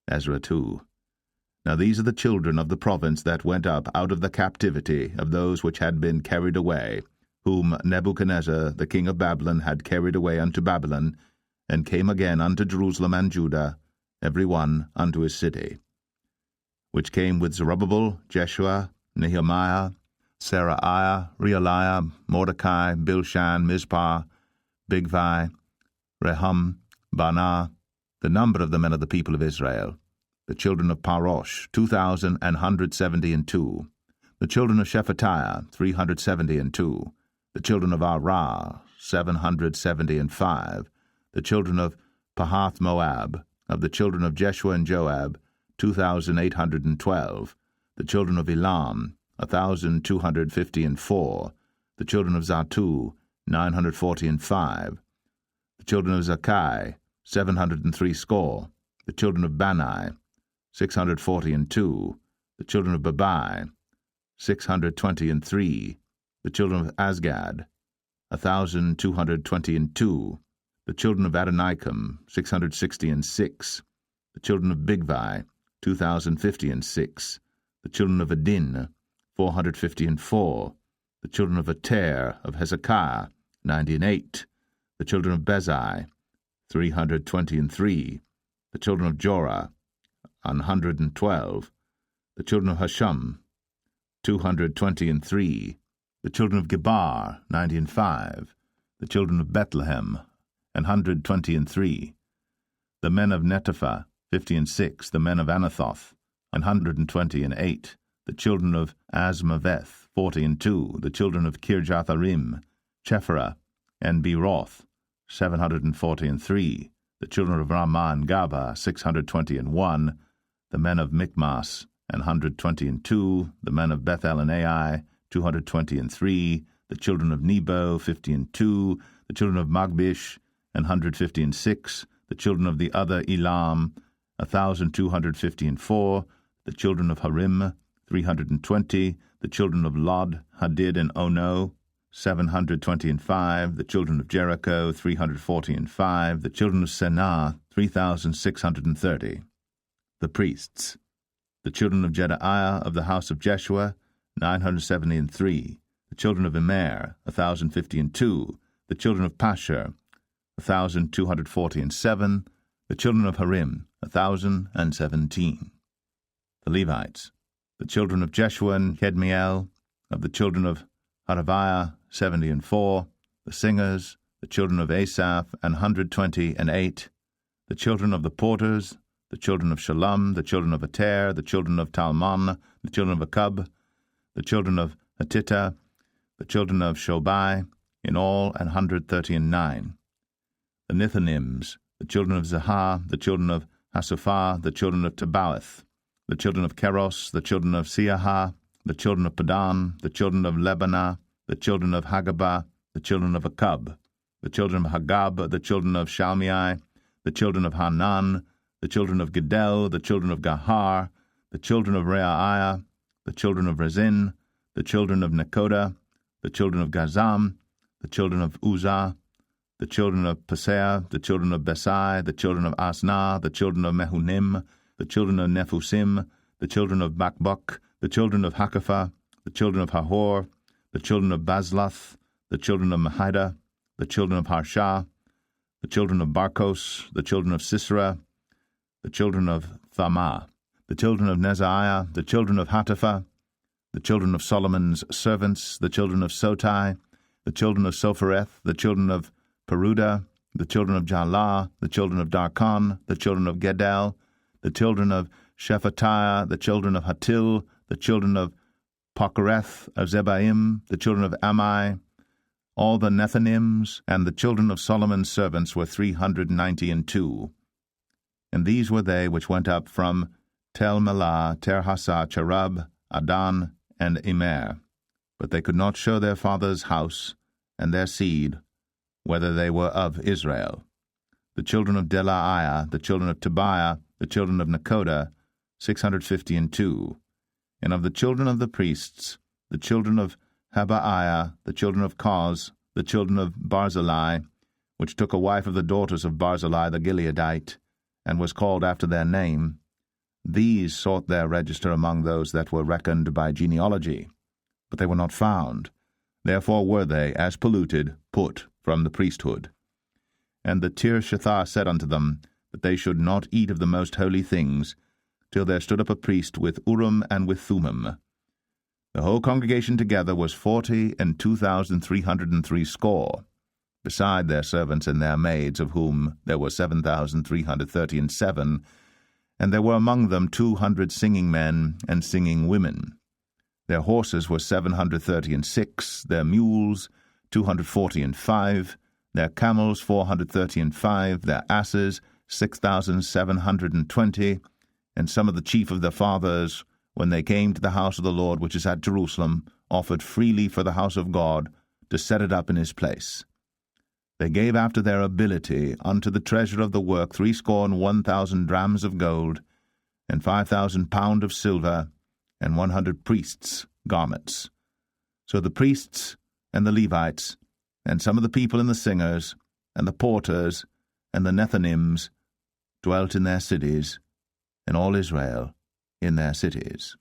Ezra 2. Now these are the children of the province that went up out of the captivity of those which had been carried away, whom Nebuchadnezzar the king of Babylon had carried away unto Babylon, and came again unto Jerusalem and Judah, every one unto his city. Which came with Zerubbabel, Jeshua, Nehemiah, Seraiah, Realiah, Mordecai, Bilshan, Mizpah, Bigvai, Rehum, Baanah, the number of the men of the people of Israel, the children of Parosh, 2,172, the children of Shephatiah, 372, the children of Arah, 775, the children of Pahath Moab, of the children of Jeshua and Joab, 2,812, the children of Elam, 1,254, the children of Zatu, 945, the children of Zakkai, 760, the children of Bani, 642, the children of Babai, 623, the children of Azgad, 1,222, the children of Adonikam, 666, the children of Bigvai, 2,056, the children of Adin, 454, the children of Ater of Hezekiah, 98, the children of Bezai, 323, the children of Jorah, 112, the children of Hashum, 223, the children of Gebar, 95, the children of Bethlehem, 123, the men of Netophah, 56, the men of Anathoth, 128, the children of Azmaveth, 42, the children of Kirjatharim, Chephirah, and Beeroth, 743, the children of Ramah and Gaba, 621, the men of Michmas, 122, the men of Bethel and Ai, 223, the children of Nebo, 52, the children of Magbish, 156, the children of the other Elam, 1,254, the children of Harim, 320, the children of Lod, Hadid, and Ono, 725, the children of Jericho, 345, the children of Senah, 3,630. The priests, the children of Jedaiah of the house of Jeshua, 973, the children of Immer, 1,052, the children of Pashur, 1,247, the children of Harim, 1,017. The Levites, the children of Jeshua and Kedmiel, of the children of Haraviah, 70, the singers, the children of Asaph, 128, the children of the porters, the children of Shalom, the children of Ater, the children of Talmon, the children of Akub, the children of Hatita, the children of Shobai, in all 139. The Nethinims, the children of Zahar, the children of Hasuphah, the children of Tabbaoth, the children of Keros, the children of Siahah, the children of Padan, the children of Lebanah, the children of Hagabah, the children of Akub, the children of Hagab, the children of Shalmai, the children of Hanan, the children of Gedel, the children of Gahar, the children of Reaiah, the children of Rezin, the children of Nekoda, the children of Gazam, the children of Uzzah, the children of Paseah, the children of Besai, the children of Asnah, the children of Mehunim, the children of Nephusim, the children of Bakbuk, the children of Hakapha, the children of Hahor, the children of Bazlath, the children of Mahida, the children of Harsha, the children of Barkos, the children of Sisera, the children of Thamah, the children of Nezaiah, the children of Hatapha, the children of Solomon's servants, the children of Sotai, the children of Sophereth, the children of Peruda, the children of Jalah, the children of Darkon, the children of Gedel, the children of Shephatiah, the children of Hatil, the children of Pokereth of Zebaim, the children of Amai, all the Nethinims, and the children of Solomon's servants were 392. And these were they which went up from Tel Melah, Terhasah, Cherub, Adan, and Immer. But they could not show their father's house and their seed, whether they were of Israel. The children of Delaiah, the children of Tobiah, the children of Nekoda, 652. And of the children of the priests, the children of Habaiah, the children of Koz, the children of Barzillai, which took a wife of the daughters of Barzillai the Gileadite, and was called after their name, These sought their register among those that were reckoned by genealogy, but they were not found. Therefore were they, as polluted, put from the priesthood. And the Tirshatha said unto them, that they should not eat of the most holy things, till there stood up a priest with Urim and with Thummim. The whole congregation together was 40,002,303 score, beside their servants and their maids, of whom there were 7,337, and there were among them 200 singing men and singing women. Their horses were 736, their mules 245, their camels 435, their asses 6,720, and some of the chief of their fathers, when they came to the house of the Lord which is at Jerusalem, offered freely for the house of God, to set it up in his place. They gave after their ability unto the treasure of the work 61,000 drams of gold, and 5,000 pound of silver, and 100 priests' garments. So the priests and the Levites, and some of the people and the singers, and the porters, and the Nethinims, dwelt in their cities, and all Israel in their cities.